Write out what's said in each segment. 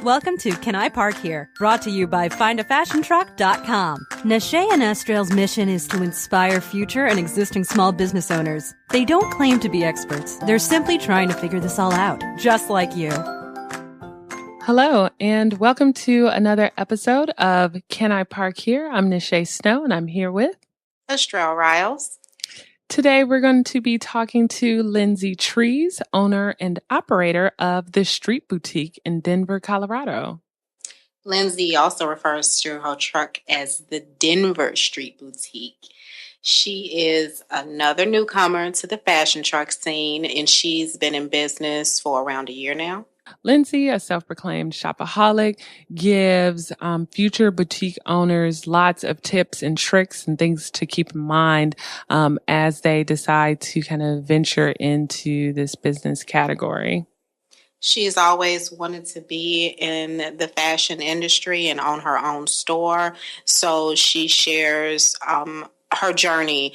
Welcome to Can I Park Here? Brought to you by findafashiontruck.com. Nashay and Estrell's mission is to inspire future and existing small business owners. They don't claim to be experts. They're simply trying to figure this all out, just like you. Hello, and welcome to another episode of Can I Park Here? I'm Nashay Snow, and I'm here with Estrell Riles. Today, we're going to be talking to Lindsey Trees, owner and operator of the Street Boutique in Denver, Colorado. Lindsey also refers to her truck as the Denver Street Boutique. She is another newcomer to the fashion truck scene, and she's been in business for around a year now. Lindsey, a self-proclaimed shopaholic, gives future boutique owners lots of tips and tricks and things to keep in mind as they decide to kind of venture into this business category. She's always wanted to be in the fashion industry and own her own store. So she shares her journey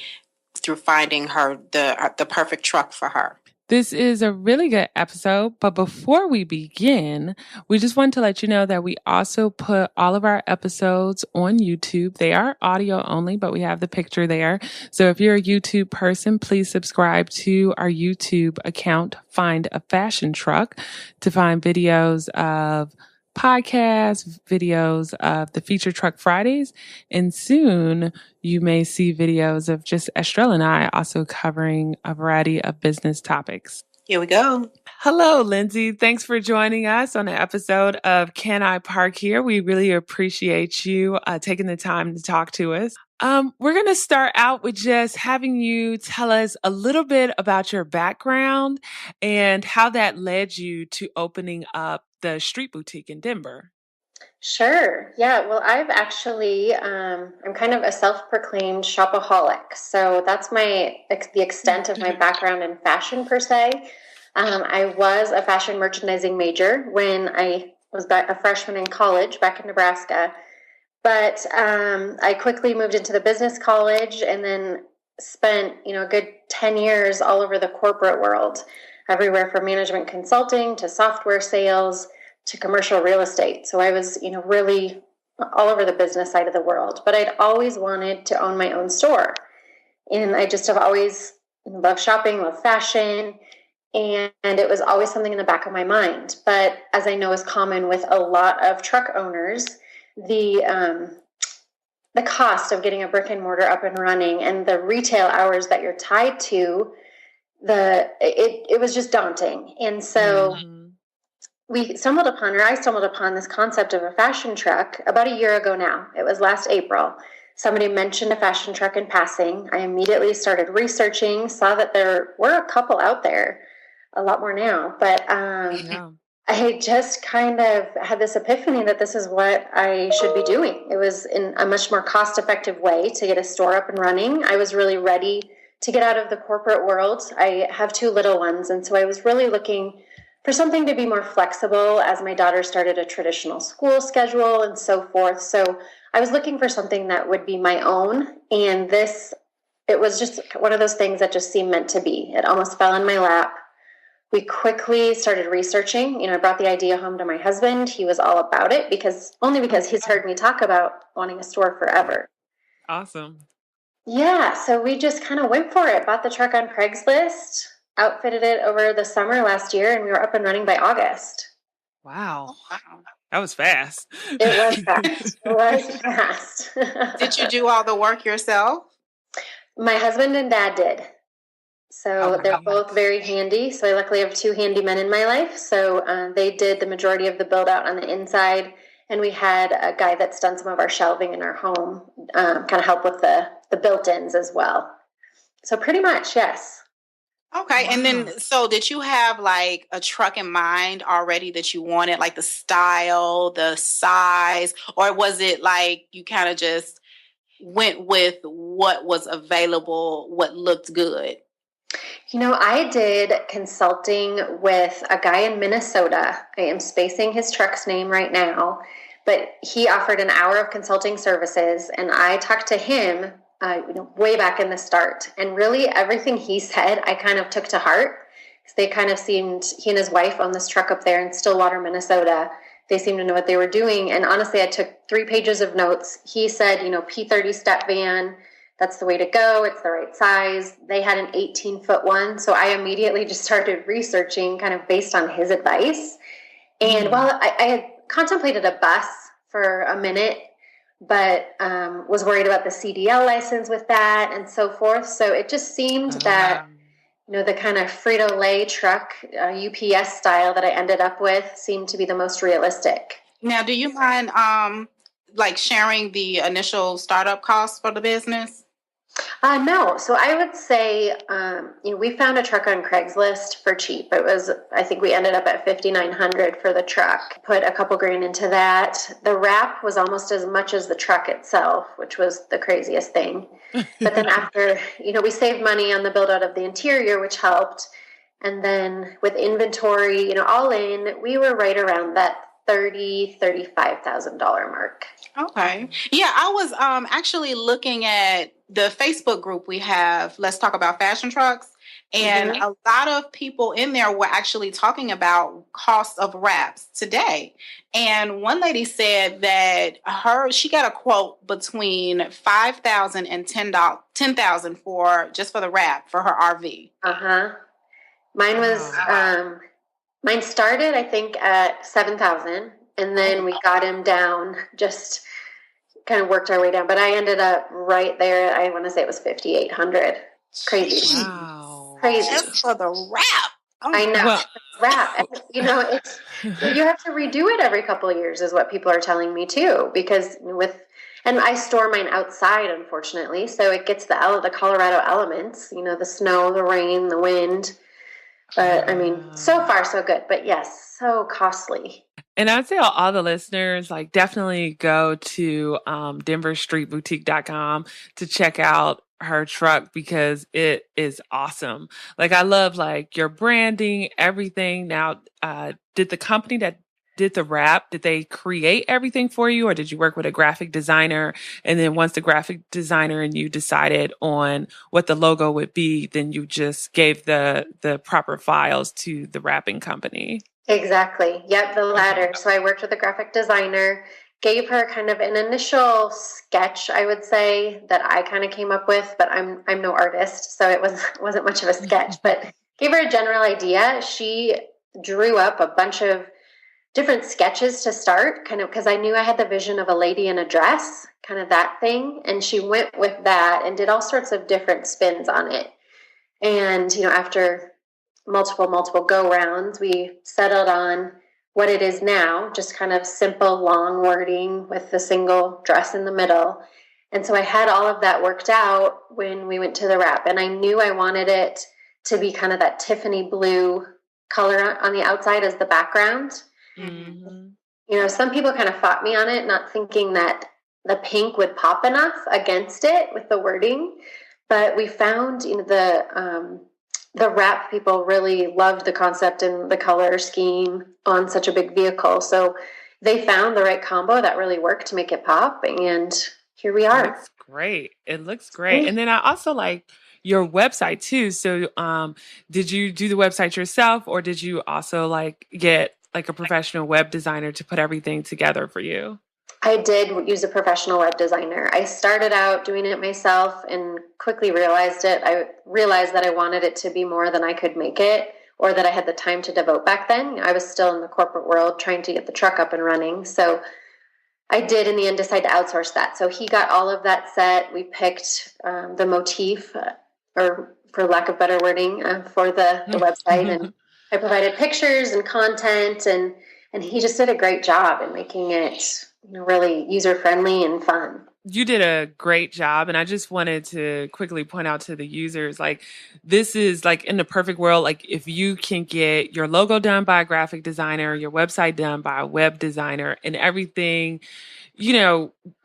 through finding the perfect truck for her. This is a really good episode, but before we begin, we just want to let you know that we also put all of our episodes on YouTube. They are audio only, but we have the picture there. So if you're a YouTube person, please subscribe to our YouTube account, Find a Fashion Truck, to find videos of podcasts, videos of the Feature Truck Fridays, and soon you may see videos of just Estrell and I also covering a variety of business topics. Here we go. Hello, Lindsey. Thanks for joining us on an episode of Can I Park Here? We really appreciate you taking the time to talk to us. We're going to start out with just having you tell us a little bit about your background and how that led you to opening up the Street Boutique in Denver. Sure. Yeah. Well, I've actually, I'm kind of a self-proclaimed shopaholic. So that's the extent of my background in fashion per se. I was a fashion merchandising major when I was a freshman in college back in Nebraska. But I quickly moved into the business college and then spent, a good 10 years all over the corporate world, everywhere from management consulting to software sales to commercial real estate. So I was, really all over the business side of the world. But I'd always wanted to own my own store. And I just have always loved shopping, loved fashion. And it was always something in the back of my mind. But as I know is common with a lot of truck owners, the cost of getting a brick and mortar up and running and the retail hours that you're tied to, it was just daunting. And so I stumbled upon this concept of a fashion truck about a year ago now. It was last April. Somebody mentioned a fashion truck in passing. I immediately started researching, saw that there were a couple out there, a lot more now, but I just kind of had this epiphany that this is what I should be doing. It was in a much more cost-effective way to get a store up and running. I was really ready to get out of the corporate world. I have 2 little ones, and so I was really looking for something to be more flexible as my daughter started a traditional school schedule and so forth. So I was looking for something that would be my own, and it was just one of those things that just seemed meant to be. It almost fell in my lap. We quickly started researching. I brought the idea home to my husband. He was all about it because he's heard me talk about wanting a store forever. Awesome. Yeah, so we just kind of went for it. Bought the truck on Craigslist, outfitted it over the summer last year, and we were up and running by August. Wow. That was fast. It was fast. Did you do all the work yourself? My husband and dad did. So they're both very handy. So I luckily have 2 handy men in my life. So they did the majority of the build out on the inside. And we had a guy that's done some of our shelving in our home, kind of help with the built-ins as well. So pretty much, yes. Okay. Wow. And then, so did you have like a truck in mind already that you wanted, like the style, the size, or was it like you kind of just went with what was available, what looked good? I did consulting with a guy in Minnesota. I am spacing his truck's name right now, but he offered an hour of consulting services, and I talked to him way back in the start. And really everything he said, I kind of took to heart. They kind of seemed, he and his wife own this truck up there in Stillwater, Minnesota. they seemed to know what they were doing. And honestly, I took 3 pages of notes. He said, P30 step van, that's the way to go. It's the right size. They had an 18-foot one. So I immediately just started researching kind of based on his advice. And while I had contemplated a bus for a minute, but was worried about the CDL license with that and so forth. So it just seemed that, the kind of Frito-Lay truck, UPS style that I ended up with seemed to be the most realistic. Now, do you mind sharing the initial startup costs for the business? No. So I would say, we found a truck on Craigslist for cheap. I think we ended up at $5,900 for the truck. Put a couple grand into that. The wrap was almost as much as the truck itself, which was the craziest thing. But then after, we saved money on the build out of the interior, which helped. And then with inventory, all in, we were right around that $35,000 mark. Okay. Yeah, I was actually looking at the Facebook group we have, Let's Talk About Fashion Trucks. And a lot of people in there were actually talking about costs of wraps today. And one lady said that she got a quote between $5,000 and $10,000 for the wrap for her RV. Mine started, I think, at $7,000, and then we got him down, just kind of worked our way down. But I ended up right there. I want to say it was $5,800. Crazy. Wow. Crazy. Just for the wrap. Oh, I know. Well, wrap. You have to redo it every couple of years is what people are telling me too, because and I store mine outside, unfortunately. So it gets the Colorado elements, the snow, the rain, the wind. But I mean, so far so good, but yes, so costly. And I'd say all the listeners, definitely go to denverstreetboutique.com to check out her truck because it is awesome. I love your branding, everything. Now, did the company that did the wrap, did they create everything for you, or did you work with a graphic designer? And then once the graphic designer and you decided on what the logo would be, then you just gave the proper files to the wrapping company? Exactly. Yep, the latter. So I worked with a graphic designer, gave her kind of an initial sketch, I would say, that I kind of came up with, but I'm no artist, so it wasn't much of a sketch, but gave her a general idea. She drew up a bunch of different sketches to start, kind of because I knew I had the vision of a lady in a dress, kind of that thing. And she went with that and did all sorts of different spins on it. And, after multiple go rounds, we settled on what it is now, just kind of simple, long wording with the single dress in the middle. And so I had all of that worked out when we went to the wrap. And I knew I wanted it to be kind of that Tiffany blue color on the outside as the background. Mm-hmm. Some people kind of fought me on it, not thinking that the pink would pop enough against it with the wording. But we found, the wrap people really loved the concept and the color scheme on such a big vehicle. So they found the right combo that really worked to make it pop. And here we are. That's great. It looks great. And then I also like your website too. So did you do the website yourself, or did you also get a professional web designer to put everything together for you? I did use a professional web designer. I started out doing it myself and quickly realized it. I realized that I wanted it to be more than I could make it, or that I had the time to devote back then. I was still in the corporate world trying to get the truck up and running. So I did in the end decide to outsource that. So he got all of that set. We picked the motif, or for lack of better wording, for the website. And I provided pictures and content, and he just did a great job in making it really user-friendly and fun. You did a great job. And I just wanted to quickly point out to the users, this is in the perfect world. If you can get your logo done by a graphic designer, your website done by a web designer, and everything,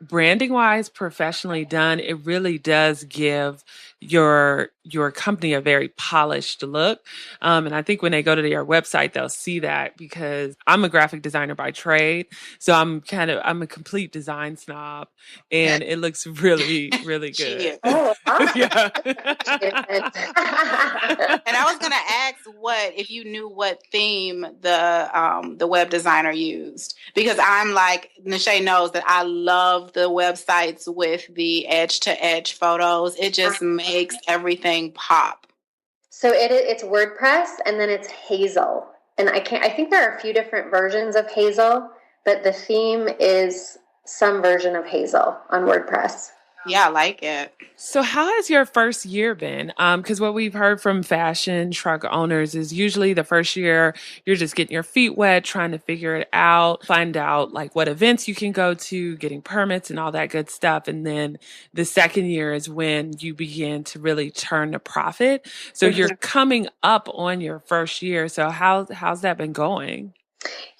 branding wise, professionally done, it really does give your company a very polished look. And I think when they go to your website, they'll see that, because I'm a graphic designer by trade. So I'm a complete design snob, and it looks really, really She good. is. Oh, awesome. Yeah. And I was gonna ask if you knew what theme the web designer used, because I'm like, Nashay knows that I love the websites with the edge to edge photos. It just makes everything pop. So it's WordPress, and then it's Hazel. And I think there are a few different versions of Hazel, but the theme is some version of Hazel on WordPress. Yeah, I like it. So how has your first year been? Because what we've heard from fashion truck owners is usually the first year you're just getting your feet wet, trying to figure it out, find out like what events you can go to, getting permits and all that good stuff. And then the second year is when you begin to really turn a profit. So you're coming up on your first year. So how's that been going?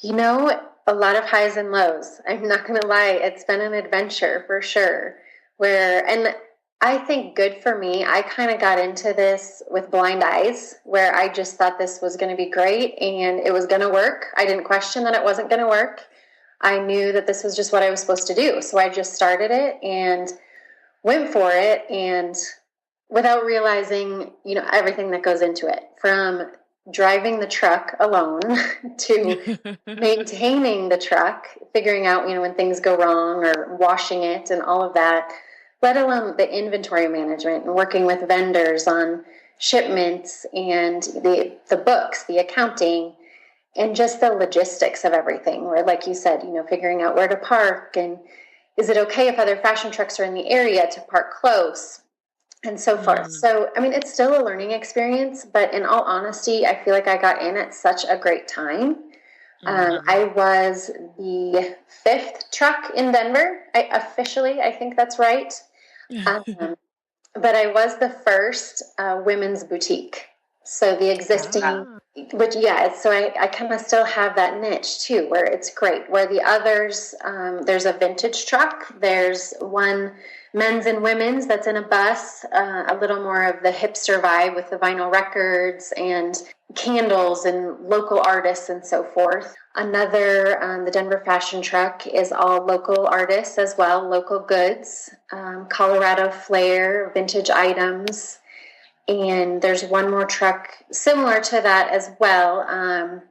You know, a lot of highs and lows. I'm not going to lie. It's been an adventure for sure. And I think good for me, I kind of got into this with blind eyes, where I just thought this was going to be great and it was going to work. I didn't question that it wasn't going to work. I knew that this was just what I was supposed to do. So I just started it and went for it, and without realizing, everything that goes into it, from driving the truck alone to maintaining the truck, figuring out, when things go wrong, or washing it and all of that, let alone the inventory management and working with vendors on shipments and the books, the accounting, and just the logistics of everything, where, like you said, figuring out where to park, and is it okay if other fashion trucks are in the area to park close, and so forth. So, it's still a learning experience, but in all honesty, I feel like I got in at such a great time. I was the 5th truck in Denver. I think that's right. But I was the first women's boutique. So the existing, so I kind of still have that niche too, where it's great. Where the others, there's a vintage truck, there's one men's and women's that's in a bus, a little more of the hipster vibe with the vinyl records and candles and local artists and so forth. Another, the Denver fashion truck, is all local artists as well, local goods, Colorado flair, vintage items. And there's one more truck similar to that as well,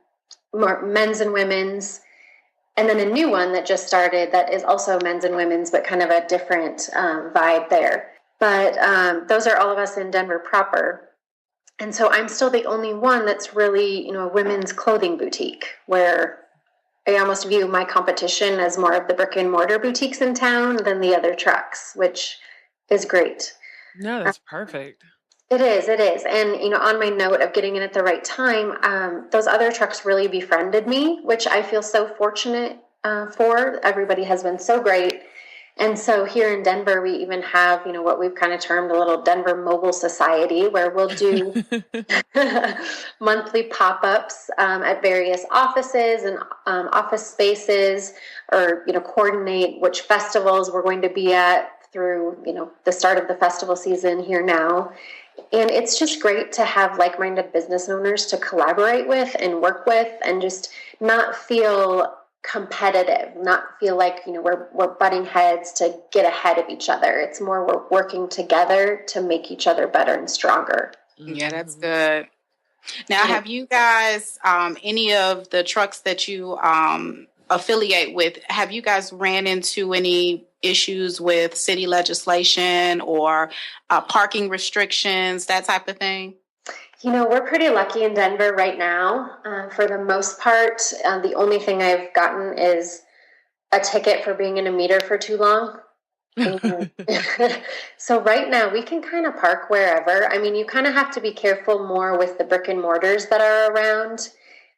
more men's and women's. And then a new one that just started that is also men's and women's, but kind of a different vibe there. But those are all of us in Denver proper. And so I'm still the only one that's really, a women's clothing boutique, where I almost view my competition as more of the brick and mortar boutiques in town than the other trucks, which is great. No, that's perfect. It is. And, on my note of getting in at the right time, those other trucks really befriended me, which I feel so fortunate for. Everybody has been so great. And so here in Denver, we even have, what we've kind of termed a little Denver Mobile Society, where we'll do monthly pop-ups at various offices and office spaces, or, coordinate which festivals we're going to be at through, the start of the festival season here now. And it's just great to have like-minded business owners to collaborate with and work with, and just not feel competitive, not feel like, we're butting heads to get ahead of each other. It's more we're working together to make each other better and stronger. Yeah, that's good. Now, have you guys, any of the trucks that you affiliate with, have you guys ran into any issues with city legislation or parking restrictions, that type of thing? We're pretty lucky in Denver right now. For the most part, the only thing I've gotten is a ticket for being in a meter for too long. So right now we can kind of park wherever. You kind of have to be careful more with the brick and mortars that are around.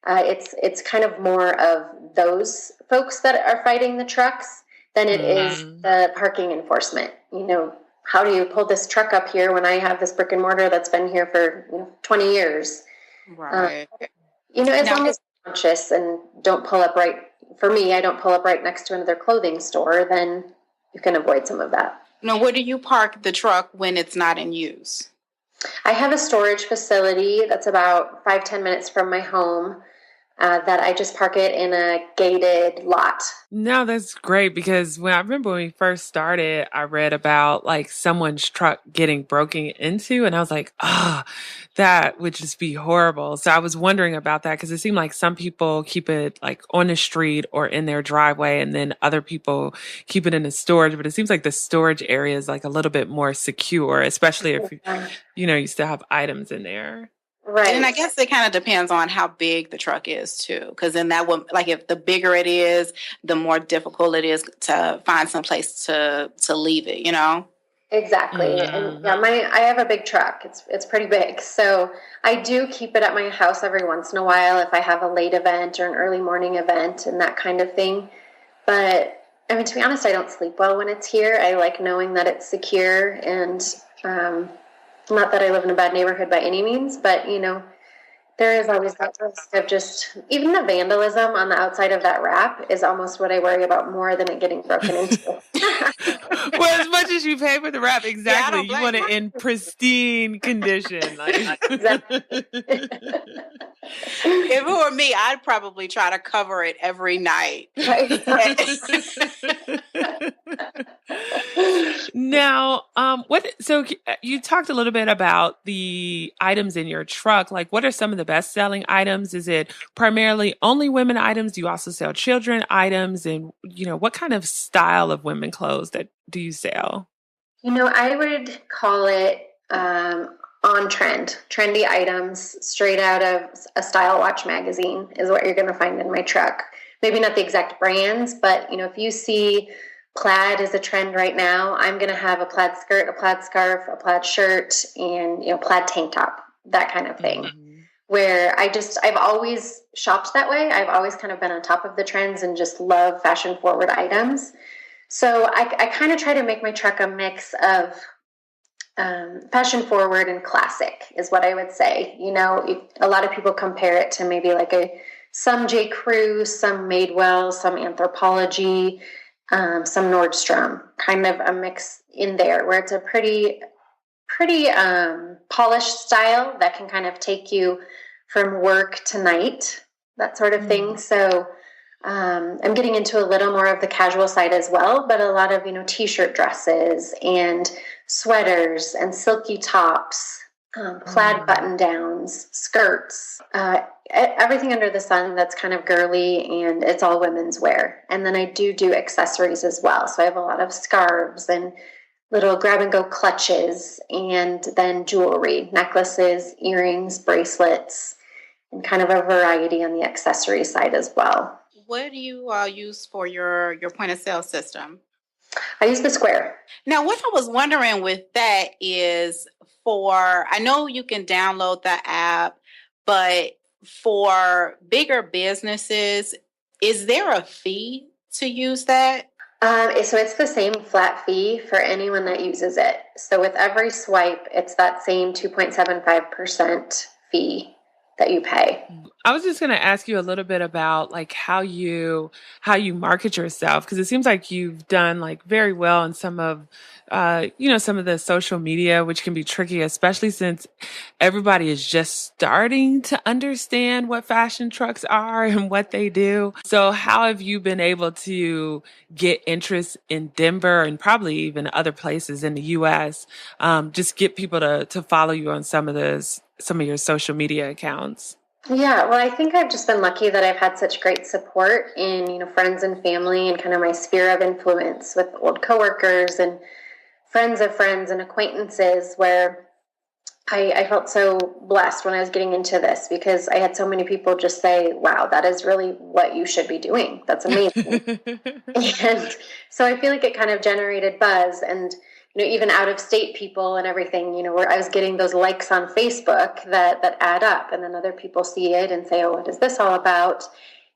It's kind of more of those folks that are fighting the trucks than it is the parking enforcement. How do you pull this truck up here when I have this brick and mortar that's been here for 20 years? Right. As long as you're conscious and don't pull up for me, I don't pull up right next to another clothing store, then you can avoid some of that. Now, where do you park the truck when it's not in use? I have a storage facility that's about 5-10 minutes from my home. That I just park it in a gated lot. No, that's great because I remember when we first started, I read about like someone's truck getting broken into, and I was like, that would just be horrible. So I was wondering about that because it seemed like some people keep it like on the street or in their driveway, and then other people keep it in the storage. But it seems like the storage area is like a little bit more secure, especially if you still have items in there. Right. And I guess it kind of depends on how big the truck is too. Because then that would, like, if the bigger it is, the more difficult it is to find some place to leave it, Exactly. Mm-hmm. And I have a big truck. It's pretty big. So I do keep it at my house every once in a while if I have a late event or an early morning event and that kind of thing. But I mean, to be honest, I don't sleep well when it's here. I like knowing that it's secure, and not that I live in a bad neighborhood by any means, but, there is always that risk of just, even the vandalism on the outside of that wrap is almost what I worry about more than it getting broken into. Well, as much as you pay for the wrap, exactly, you want it in pristine condition. Like. Exactly. If it were me, I'd probably try to cover it every night. Now, so you talked a little bit about the items in your truck. Like, what are some of the best-selling items? Is it primarily only women items? Do you also sell children items? And, what kind of style of women clothes do you sell? I would call it on trend, trendy items straight out of a Style Watch magazine is what you're going to find in my truck. Maybe not the exact brands, but, if you see plaid is a trend right now, I'm going to have a plaid skirt, a plaid scarf, a plaid shirt, and, plaid tank top, that kind of thing. Mm-hmm. Where I've always shopped that way. I've always kind of been on top of the trends and just love fashion forward items. So I kind of try to make my truck a mix of fashion forward and classic is what I would say. A lot of people compare it to maybe like some J. Crew, some Madewell, some Anthropologie, some Nordstrom, kind of a mix in there where it's a pretty polished style that can kind of take you from work to night, that sort of thing. So I'm getting into a little more of the casual side as well, but a lot of, t-shirt dresses and sweaters and silky tops, plaid button downs, skirts, everything under the sun that's kind of girly, and it's all women's wear. And then I do accessories as well. So I have a lot of scarves and little grab-and-go clutches, and then jewelry, necklaces, earrings, bracelets, and kind of a variety on the accessory side as well. What do you use for your point-of-sale system? I use the Square. Now, what I was wondering with that is I know you can download the app, but for bigger businesses, is there a fee to use that? So it's the same flat fee for anyone that uses it. So with every swipe, it's that same 2.75% fee that you pay. I was just going to ask you a little bit about like how you market yourself, because it seems like you've done like very well in some of some of the social media, which can be tricky, especially since everybody is just starting to understand what fashion trucks are and what they do. So how have you been able to get interest in Denver and probably even other places in the U.S., just get people to follow you on some of your social media accounts? Yeah, well, I think I've just been lucky that I've had such great support in, friends and family and kind of my sphere of influence with old coworkers and friends of friends and acquaintances, where I felt so blessed when I was getting into this, because I had so many people just say, wow, that is really what you should be doing. That's amazing. And so I feel like it kind of generated buzz, and even out of state people and everything, where I was getting those likes on Facebook that add up, and then other people see it and say, oh, what is this all about?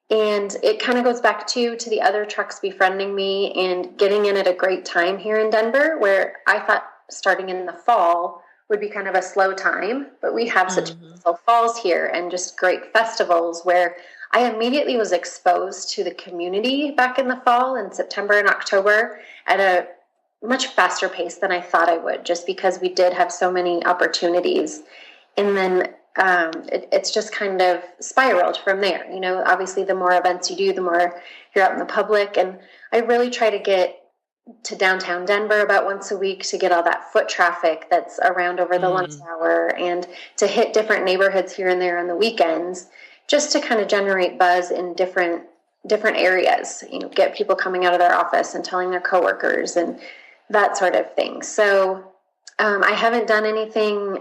And it kind of goes back to the other trucks befriending me and getting in at a great time here in Denver, where I thought starting in the fall would be kind of a slow time, but we have such beautiful falls here and just great festivals where I immediately was exposed to the community back in the fall in September and October at a much faster pace than I thought I would, just because we did have so many opportunities. And then it's just kind of spiraled from there. Obviously the more events you do, the more you're out in the public. And I really try to get to downtown Denver about once a week to get all that foot traffic that's around over the lunch hour, and to hit different neighborhoods here and there on the weekends, just to kind of generate buzz in different areas, get people coming out of their office and telling their coworkers and that sort of thing. So I haven't done anything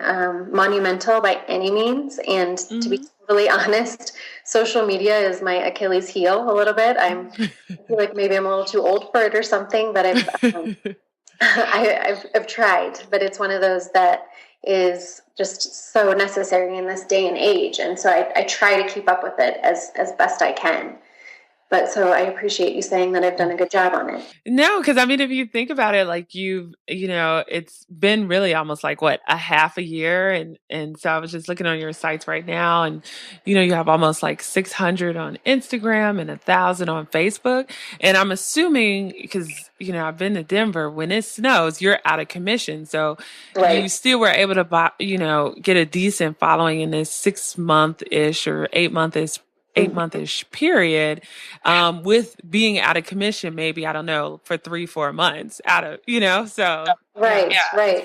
monumental by any means. And to be totally honest, social media is my Achilles heel a little bit. I feel like maybe I'm a little too old for it or something, but I've tried. But it's one of those that is just so necessary in this day and age. And so I try to keep up with it as best I can. But so I appreciate you saying that I've done a good job on it. No, because I mean, if you think about it, like it's been really almost like a half a year. And so I was just looking on your sites right now, and, you have almost like 600 on Instagram and 1,000 on Facebook. And I'm assuming, because, I've been to Denver, when it snows, you're out of commission. So you still were able to buy, get a decent following in this 6-month-ish or 8-month-ish period, with being out of commission, maybe, I don't know, for 3-4 months so. Right.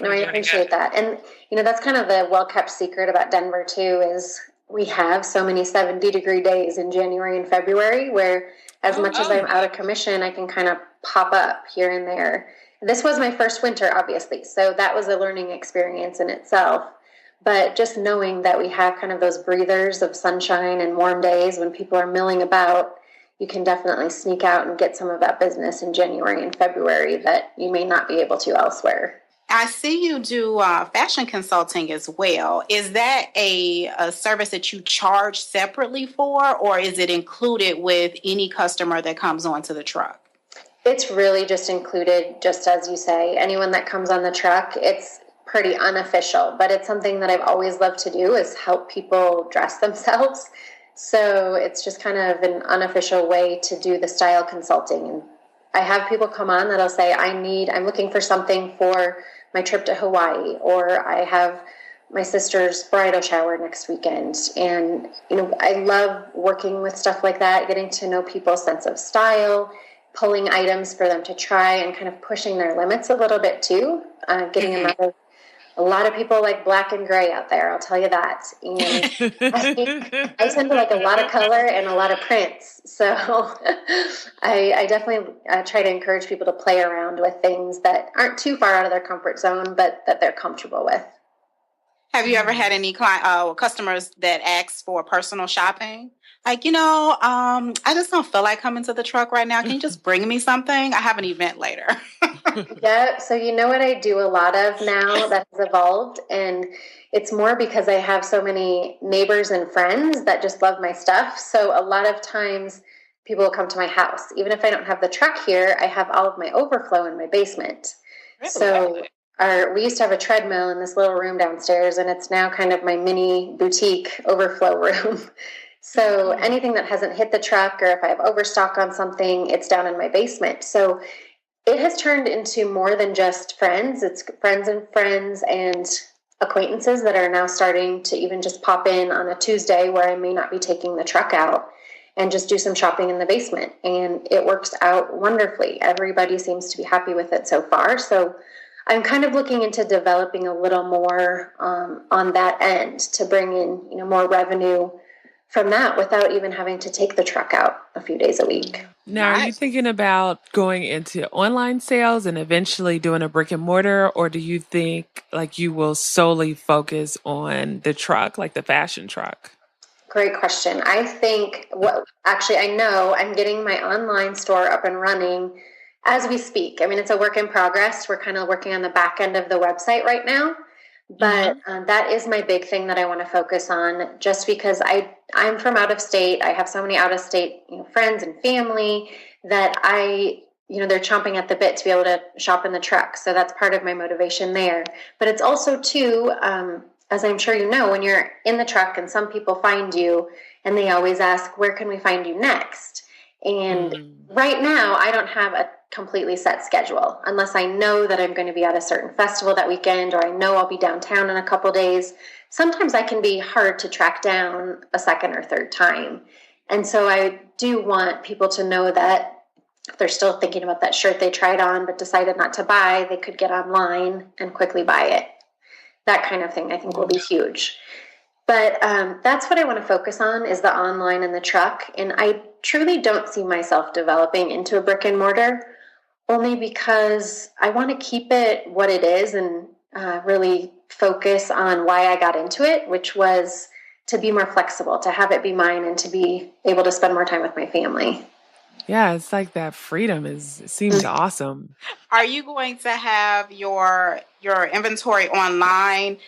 No, I appreciate that. And, that's kind of the well-kept secret about Denver too, is we have so many 70-degree days in January and February, where as much as I'm out of commission, I can kind of pop up here and there. This was my first winter, obviously, so that was a learning experience in itself. But just knowing that we have kind of those breathers of sunshine and warm days when people are milling about, you can definitely sneak out and get some of that business in January and February that you may not be able to elsewhere. I see you do fashion consulting as well. Is that a service that you charge separately for, or is it included with any customer that comes onto the truck? It's really just included, just as you say. Anyone that comes on the truck, it's pretty unofficial, but it's something that I've always loved to do, is help people dress themselves. So it's just kind of an unofficial way to do the style consulting. And I have people come on that'll say, I'm looking for something for my trip to Hawaii, or I have my sister's bridal shower next weekend. And, I love working with stuff like that, getting to know people's sense of style, pulling items for them to try, and kind of pushing their limits a little bit too, getting them out of. A lot of people like black and gray out there, I'll tell you that. And I tend to like a lot of color and a lot of prints. So I definitely try to encourage people to play around with things that aren't too far out of their comfort zone, but that they're comfortable with. Have you ever had any customers that ask for personal shopping? Like, I just don't feel like coming to the truck right now. Can you just bring me something? I have an event later. Yeah. So what I do a lot of now that has evolved, and it's more because I have so many neighbors and friends that just love my stuff. So a lot of times people will come to my house. Even if I don't have the truck here, I have all of my overflow in my basement. Really? So we used to have a treadmill in this little room downstairs, and it's now kind of my mini boutique overflow room. So anything that hasn't hit the truck, or if I have overstock on something, it's down in my basement. So it has turned into more than just friends. It's friends and acquaintances that are now starting to even just pop in on a Tuesday where I may not be taking the truck out, and just do some shopping in the basement. And it works out wonderfully. Everybody seems to be happy with it so far. So I'm kind of looking into developing a little more on that end to bring in, more revenue from that without even having to take the truck out a few days a week. Now, are you thinking about going into online sales and eventually doing a brick and mortar, or do you think like you will solely focus on the truck, like the fashion truck? Great question. I think I know I'm getting my online store up and running as we speak. I mean, it's a work in progress. We're kind of working on the back end of the website right now. But that is my big thing that I want to focus on, just because I'm from out of state. I have so many out of state friends and family that they're chomping at the bit to be able to shop in the truck. So that's part of my motivation there. But it's also too, as I'm sure you know, when you're in the truck and some people find you and they always ask, where can we find you next? And right now I don't have a completely set schedule unless I know that I'm going to be at a certain festival that weekend, or I know I'll be downtown in a couple days. Sometimes I can be hard to track down a second or third time. And so I do want people to know that if they're still thinking about that shirt they tried on but decided not to buy, they could get online and quickly buy it. That kind of thing I think will be huge. But that's what I want to focus on, is the online and the truck. And I truly don't see myself developing into a brick and mortar, only because I want to keep it what it is and really focus on why I got into it, which was to be more flexible, to have it be mine, and to be able to spend more time with my family. Yeah, it's like that freedom seems awesome. Are you going to have your inventory online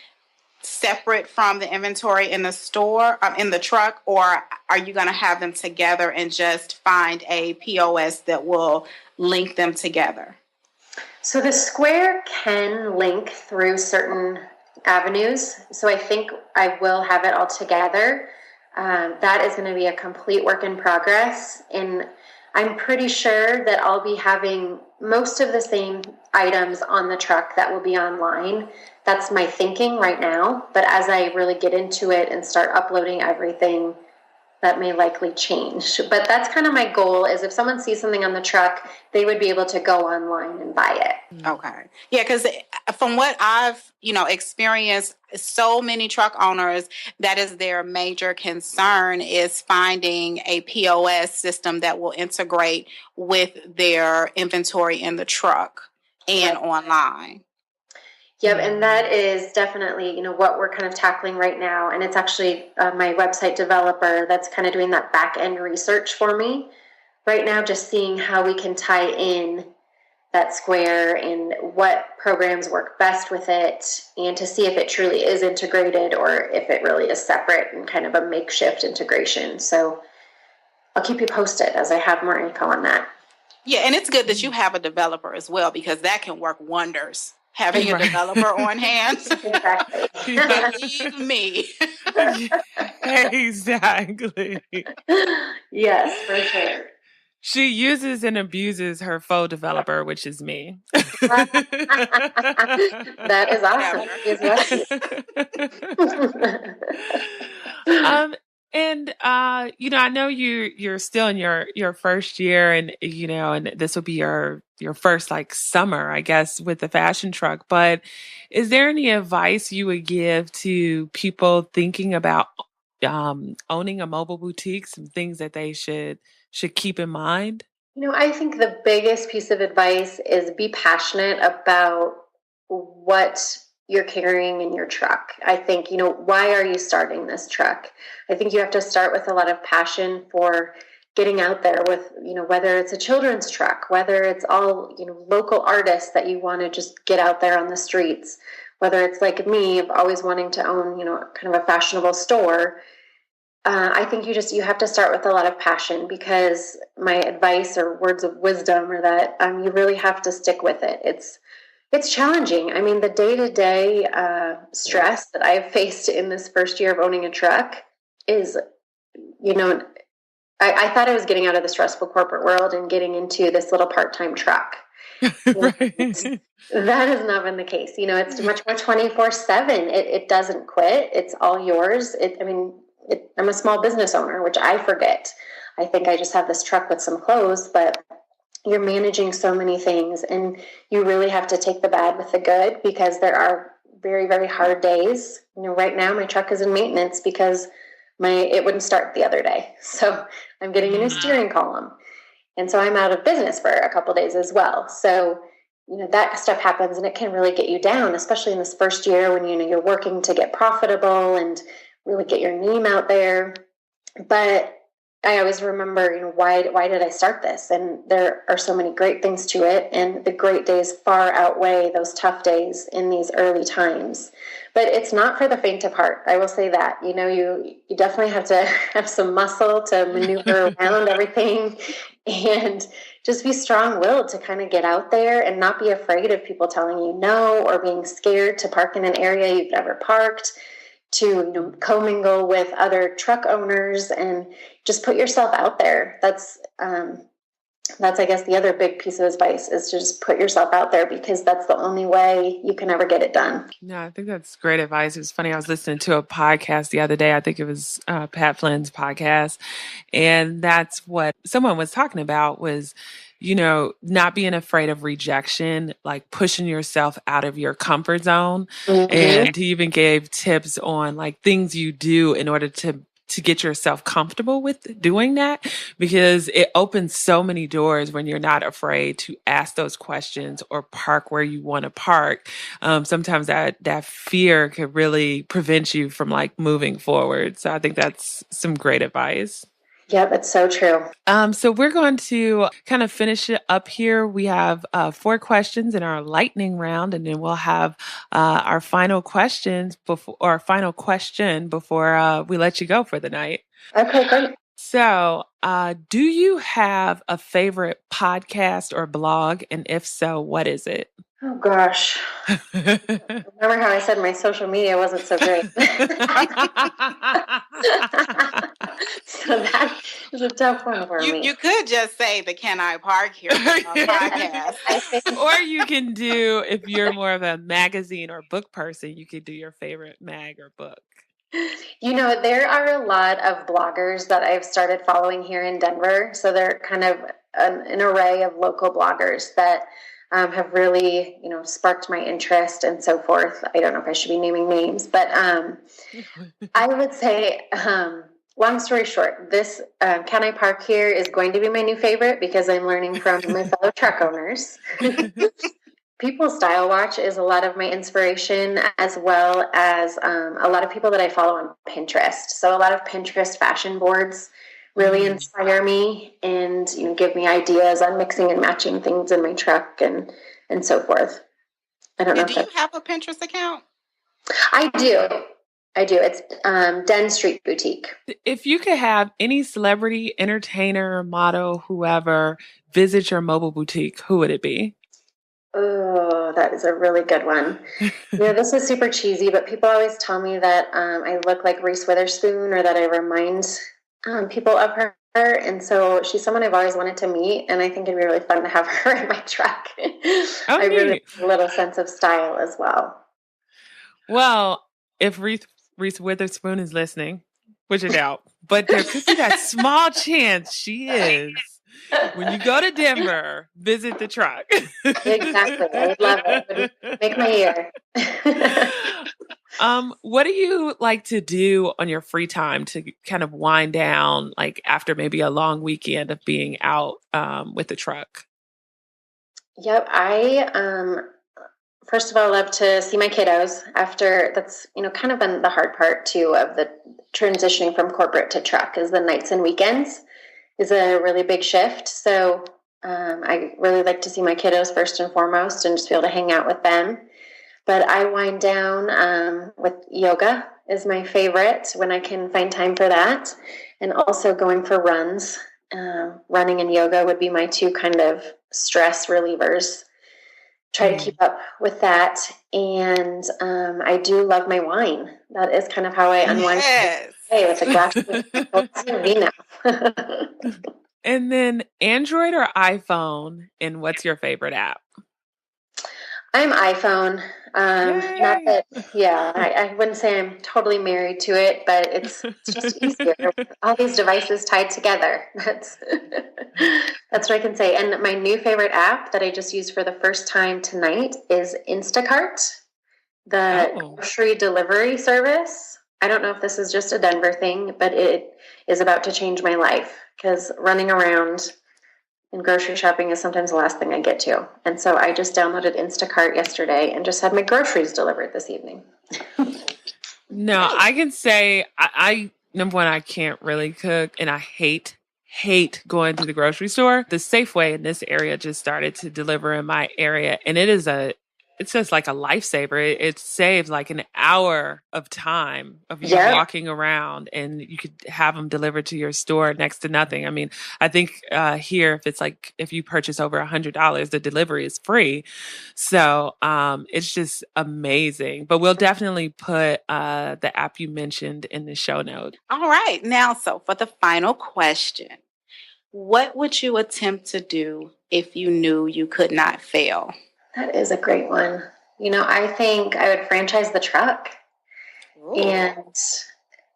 separate from the inventory in the store, in the truck, or are you going to have them together and just find a POS that will link them together? So the Square can link through certain avenues. So I think I will have it all together. That is going to be a complete work in progress. And I'm pretty sure that I'll be having most of the same items on the truck that will be online. That's my thinking right now. But as I really get into it and start uploading everything, that may likely change. But that's kind of my goal, is if someone sees something on the truck, they would be able to go online and buy it. Okay. Yeah, because from what I've, experienced, so many truck owners, that is their major concern, is finding a POS system that will integrate with their inventory in the truck and online. Yep, and that is definitely, what we're kind of tackling right now. And it's actually my website developer that's kind of doing that back-end research for me right now, just seeing how we can tie in that Square and what programs work best with it, and to see if it truly is integrated or if it really is separate and kind of a makeshift integration. So I'll keep you posted as I have more info on that. Yeah, and it's good that you have a developer as well, because that can work wonders. Having a developer on hand. Exactly. Believe me. Exactly. Yes, for sure. She uses and abuses her faux developer, which is me. That is awesome. And I know you're still in your first year, and and this will be your first summer, I guess, with the fashion truck. But is there any advice you would give to people thinking about owning a mobile boutique? Some things that they should keep in mind? I think the biggest piece of advice is be passionate about what you're carrying in your truck. I think, why are you starting this truck? I think you have to start with a lot of passion for getting out there with, whether it's a children's truck, whether it's all, local artists that you want to just get out there on the streets, whether it's like me, of always wanting to own, kind of a fashionable store. I think you have to start with a lot of passion, because my advice or words of wisdom are that you really have to stick with it. It's challenging. I mean, the day-to-day stress that I've faced in this first year of owning a truck is, I thought I was getting out of the stressful corporate world and getting into this little part-time truck. Right. That has not been the case. It's much more 24/7. It doesn't quit. It's all yours. I'm a small business owner, which I forget. I think I just have this truck with some clothes, but you're managing so many things, and you really have to take the bad with the good, because there are very, very hard days. Right now my truck is in maintenance because it wouldn't start the other day. So I'm getting a new steering column. And so I'm out of business for a couple days as well. So, that stuff happens, and it can really get you down, especially in this first year when, you're working to get profitable and really get your name out there. But I always remember, why did I start this? And there are so many great things to it, and the great days far outweigh those tough days in these early times. But it's not for the faint of heart. I will say that. You definitely have to have some muscle to maneuver around everything, and just be strong-willed to kind of get out there and not be afraid of people telling you no, or being scared to park in an area you've never parked, to commingle with other truck owners, and just put yourself out there. That's that's, I guess, the other big piece of advice is to just put yourself out there, because that's the only way you can ever get it done. No, I think that's great advice. It was funny. I was listening to a podcast the other day. I think it was Pat Flynn's podcast. And that's what someone was talking about was, not being afraid of rejection, like pushing yourself out of your comfort zone. Mm-hmm. And he even gave tips on like things you do in order to get yourself comfortable with doing that, because it opens so many doors when you're not afraid to ask those questions or park where you want to park. Sometimes that fear could really prevent you from like moving forward. So I think that's some great advice. Yeah, that's so true. So we're going to kind of finish it up here. We have 4 questions in our lightning round, and then we'll have our final question before we let you go for the night. Okay, great. So, do you have a favorite podcast or blog? And if so, what is it? Oh, gosh. Remember how I said my social media wasn't so great? So that is a tough one for me. You could just say the Can I Park Here podcast. Or you can do, if you're more of a magazine or book person, you could do your favorite mag or book. There are a lot of bloggers that I've started following here in Denver. So they're kind of an array of local bloggers that have really, sparked my interest and so forth. I don't know if I should be naming names, but I would say, long story short, this Can I Park Here is going to be my new favorite because I'm learning from my fellow truck owners. People Style Watch is a lot of my inspiration, as well as a lot of people that I follow on Pinterest. So a lot of Pinterest fashion boards really inspire me and give me ideas on mixing and matching things in my truck and so forth. I don't know. Do you have a Pinterest account? I do. It's Den Street Boutique. If you could have any celebrity, entertainer, model, whoever visit your mobile boutique, who would it be? Oh, that is a really good one. This is super cheesy, but people always tell me that I look like Reese Witherspoon, or that I remind people of her. And so she's someone I've always wanted to meet, and I think it'd be really fun to have her in my truck. I really have a little sense of style as well. Well, if Reese Witherspoon is listening, which I doubt, but there could be that small chance she is. When you go to Denver, visit the truck. Exactly. I would love it. Make my year. What do you like to do on your free time to kind of wind down, like after maybe a long weekend of being out with the truck? Yep. I first of all love to see my kiddos. After that's kind of been the hard part too of the transitioning from corporate to truck, is the nights and weekends is a really big shift. So I really like to see my kiddos first and foremost and just be able to hang out with them. But I wind down with yoga is my favorite when I can find time for that. And also going for runs. Running and yoga would be my 2 kind of stress relievers. Try to keep up with that. And I do love my wine. That is kind of how I unwind. Yes. Hey, with a glass of vino. And then Android or iPhone, and what's your favorite app? I'm iPhone. Not that, I wouldn't say I'm totally married to it, but it's just easier. All these devices tied together. That's what I can say. And my new favorite app that I just used for the first time tonight is Instacart, the grocery delivery service. I don't know if this is just a Denver thing, but it is about to change my life, because running around and grocery shopping is sometimes the last thing I get to. And so I just downloaded Instacart yesterday and just had my groceries delivered this evening. No, I can say I number one, I can't really cook, and I hate going to the grocery store. The Safeway in this area just started to deliver in my area, and it's just like a lifesaver. It saves like an hour of time of you walking around, and you could have them delivered to your store next to nothing. I mean, I think here, if you purchase over $100, the delivery is free. So it's just amazing. But we'll definitely put the app you mentioned in the show notes. All right. Now, so for the final question, What would you attempt to do if you knew you could not fail? That is a great one. I think I would franchise the truck. Ooh. And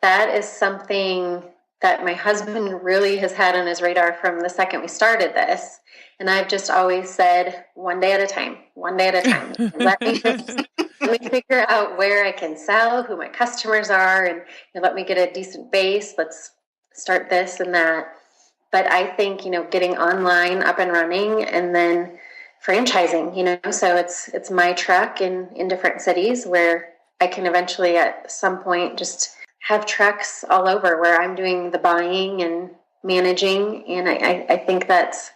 that is something that my husband really has had on his radar from the second we started this. And I've just always said, one day at a time. Let me figure out where I can sell, who my customers are, and let me get a decent base. Let's start this and that. But I think, getting online up and running and then franchising, so it's my truck in different cities where I can eventually at some point just have trucks all over where I'm doing the buying and managing. And I think that's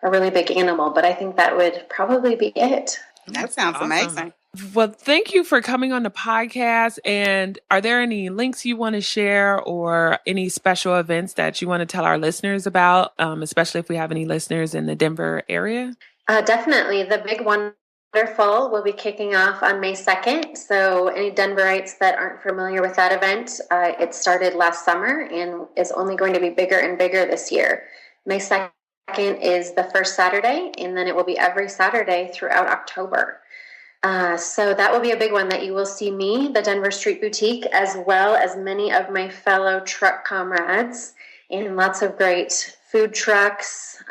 a really big animal, but I think that would probably be it. That sounds awesome. Amazing. Well, thank you for coming on the podcast. And are there any links you want to share or any special events that you want to tell our listeners about, especially if we have any listeners in the Denver area? Definitely. The Big Wonderful will be kicking off on May 2nd. So any Denverites that aren't familiar with that event, it started last summer and is only going to be bigger and bigger this year. May 2nd is the first Saturday, and then it will be every Saturday throughout October. So that will be a big one that you will see me, the Denver Street Boutique, as well as many of my fellow truck comrades, and lots of great food trucks,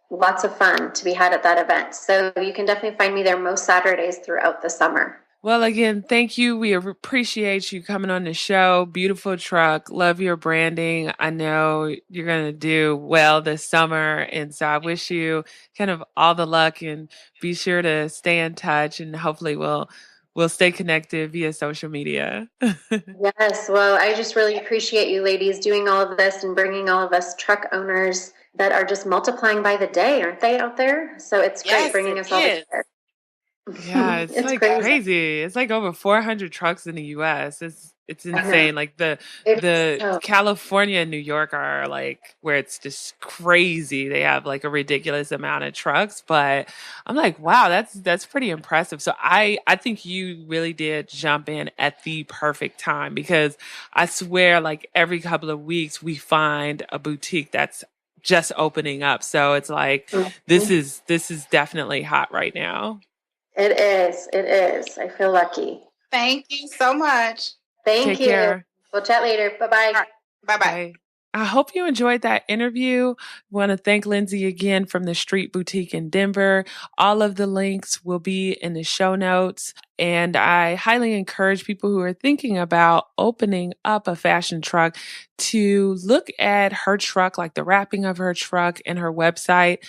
lots of fun to be had at that event. So you can definitely find me there most Saturdays throughout the summer. Well, again, thank you. We appreciate you coming on the show. Beautiful truck. Love your branding. I know you're going to do well this summer. And so I wish you kind of all the luck, and be sure to stay in touch, and hopefully we'll stay connected via social media. Yes. Well, I just really appreciate you ladies doing all of this and bringing all of us truck owners that are just multiplying by the day, aren't they, out there? So it's great bringing us all together. Yeah, it's like crazy. It's like over 400 trucks in the U.S. It's insane. Like the California and New York are like where it's just crazy. They have like a ridiculous amount of trucks, but I'm like, wow, that's pretty impressive. So I think you really did jump in at the perfect time, because I swear like every couple of weeks we find a boutique that's just opening up. So it's like this is definitely hot right now. It is. I feel lucky. Thank you so much. Take care. We'll chat later. Bye-bye. Right. Bye-bye. Bye. I hope you enjoyed that interview. I want to thank Lindsey again from the Street Boutique in Denver. All of the links will be in the show notes. And I highly encourage people who are thinking about opening up a fashion truck to look at her truck, like the wrapping of her truck and her website,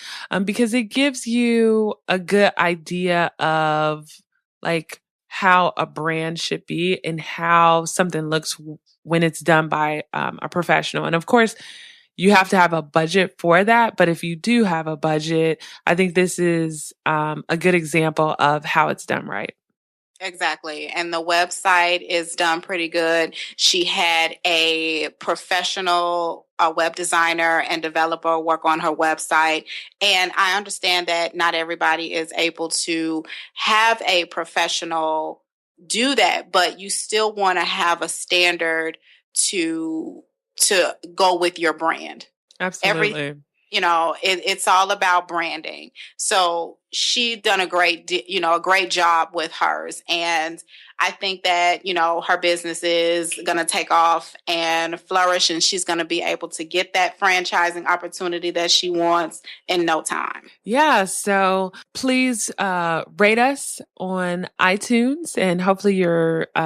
because it gives you a good idea of like how a brand should be and how something looks when it's done by a professional. And of course, you have to have a budget for that. But if you do have a budget, I think this is a good example of how it's done right. Exactly. And the website is done pretty good. She had a professional web designer and developer work on her website. And I understand that not everybody is able to have a professional do that, but you still want to have a standard to go with your brand. Absolutely. It's all about branding. So she done a great job with hers. And I think that, her business is going to take off and flourish, and she's going to be able to get that franchising opportunity that she wants in no time. Yeah. So please rate us on iTunes, and hopefully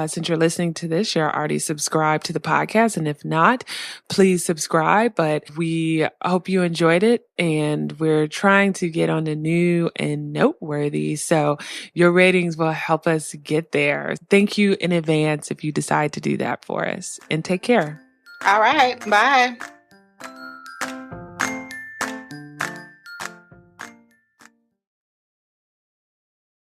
since you're listening to this, you're already subscribed to the podcast. And if not, please subscribe. But we hope you enjoyed it, and we're trying to get on the new and noteworthy. So your ratings will help us get there. Thank you in advance if you decide to do that for us, and take care. All right. Bye.